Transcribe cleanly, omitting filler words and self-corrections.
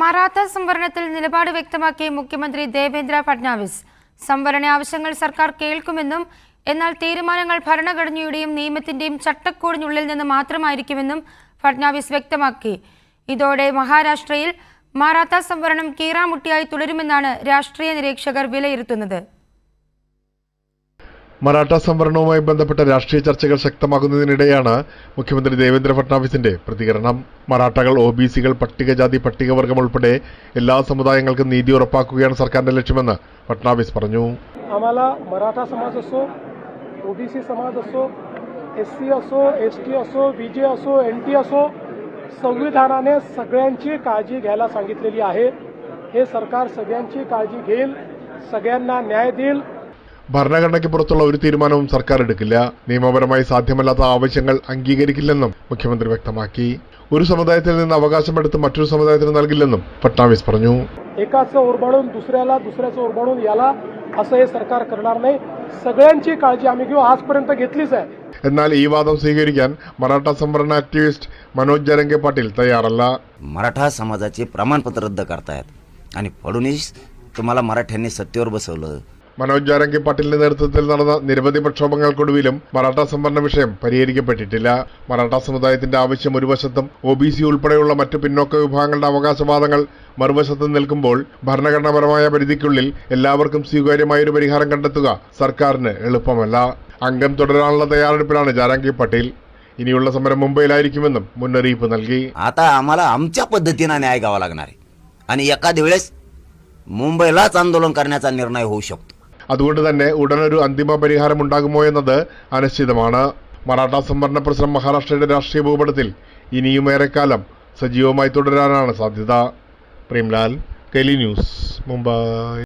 മറാത്ത സംവരണത്തിൽ നിലപാട് വ്യക്തമാക്കി മുഖ്യമന്ത്രി ദേവേന്ദ്ര ഫഡ്നാവിസ്. സംവരണ ആവശ്യങ്ങൾ സർക്കാർ കേൾക്കുമെന്നും എന്നാൽ തീരുമാനങ്ങൾ ഭരണഘടനയുടെയും നിയമത്തിന്റെയും ചട്ടക്കൂടിനുള്ളിൽ നിന്ന് മാത്രമായിരിക്കുമെന്നും ഫഡ്നാവിസ് വ്യക്തമാക്കി. ഇതോടെ മഹാരാഷ്ട്രയിൽ മറാത്ത സംവരണം കീറാമുട്ടിയായി തുടരുമെന്നാണ് രാഷ്ട്രീയ നിരീക്ഷകർ വിലയിരുത്തുന്നത്. മറാഠ സംവരണവുമായി ബന്ധപ്പെട്ട രാഷ്ട്രീയ ചർച്ചകൾ ശക്തമാകുന്നതിനിടെയാണ് മുഖ്യമന്ത്രി ദേവേന്ദ്ര ഫഡ്നാവിസിന്റെ പ്രതികരണം. മറാഠകൾ, ഒബിസികൾ, പട്ടികജാതി പട്ടികവർഗം ഉൾപ്പെടെ എല്ലാ സമുദായങ്ങൾക്കും നീതി ഉറപ്പാക്കുകയാണ് സർക്കാരിന്റെ ലക്ഷ്യമെന്ന് ഫഡ്നാവിസ് പറഞ്ഞു. आम्हाला मराठा समाज असो, ओबीसी समाज असो, एससी असो, एसटी असो, बीजे असो, एनटी असो, संविधानाने सगळ्यांची काळजी घ्यायला सांगितलेली आहे. हे सरकार सगळ्यांची काळजी घेईल, सगळ्यांना न्याय देईल. ഭരണഘടനയ്ക്ക് പുറത്തുള്ള ഒരു തീരുമാനവും സർക്കാർ എടുക്കില്ല. നിയമപരമായി സാധ്യമല്ലാത്ത ആവശ്യങ്ങൾ അംഗീകരിക്കില്ലെന്നും മുഖ്യമന്ത്രി വ്യക്തമാക്കി. ഒരു സമുദായത്തിൽ നിന്ന് അവകാശമെടുത്ത് മറ്റൊരു സമുദായത്തിന് നൽകില്ലെന്നും ഫഡ്നാവിസ് പറഞ്ഞു. एकाचं ओरबाडून दुसऱ्याला, दुसऱ्याचं ओरबाडून याला असं हे सरकार करणार नाही. सगळ्यांची काळजी आम्ही घेऊ, आजपर्यंत घेतलीच आहे. എന്നാൽ ഈ വാദം സ്വീകരിക്കാൻ മറാഠ സംവരണ ആക്ടിവിസ്റ്റ് മനോജ് ജരംगे പാട്ടീൽ തയ്യാറല്ല. मराठा समाजाचे प्रमाणपत्र रद्द करतायत आणि फडणवीस तुम्हाला मराठ्यांनी सत्तेवर बसवलं. മനോജ് ജരംगे പാട്ടീലിന്റെ നേതൃത്വത്തിൽ നടന്ന നിരവധി പ്രക്ഷോഭങ്ങൾക്കൊടുവിലും മറാഠ സംവരണ വിഷയം പരിഹരിക്കപ്പെട്ടിട്ടില്ല. മറാഠ സമുദായത്തിന്റെ ആവശ്യം ഒരു വശത്തും ഒബിസി ഉൾപ്പെടെയുള്ള മറ്റു പിന്നോക്ക വിഭാഗങ്ങളുടെ അവകാശവാദങ്ങൾ മറുവശത്തും നിൽക്കുമ്പോൾ ഭരണഘടനാപരമായ പരിധിക്കുള്ളിൽ എല്ലാവർക്കും സ്വീകാര്യമായ ഒരു പരിഹാരം കണ്ടെത്തുക സർക്കാരിന് എളുപ്പമല്ല. അംഗം തുടരാനുള്ള തയ്യാറെടുപ്പിലാണ് ജരംगे പാട്ടീൽ. ഇനിയുള്ള സമരം മുംബൈയിലായിരിക്കുമെന്നും മുന്നറിയിപ്പ് നൽകി. आता आम्हाला आमच्या पद्धतीने न्याय घ्यावा लागणार आहे आणि एखाद्या वेळेस मुंबईलाच आंदोलन करण्याचा निर्णय होऊ शकतो. അതുകൊണ്ട് തന്നെ ഉടനൊരു അന്തിമ പരിഹാരം ഉണ്ടാകുമോ എന്നത് അനിശ്ചിതമാണ്. മറാഠ സംവരണ പ്രശ്നം മഹാരാഷ്ട്രയുടെ രാഷ്ട്രീയ ഭൂപടത്തിൽ ഇനിയും ഏറെക്കാലം സജീവമായി തുടരാനാണ് സാധ്യത. പ്രേംലാൽ, കൈലി ന്യൂസ്, മുംബൈ.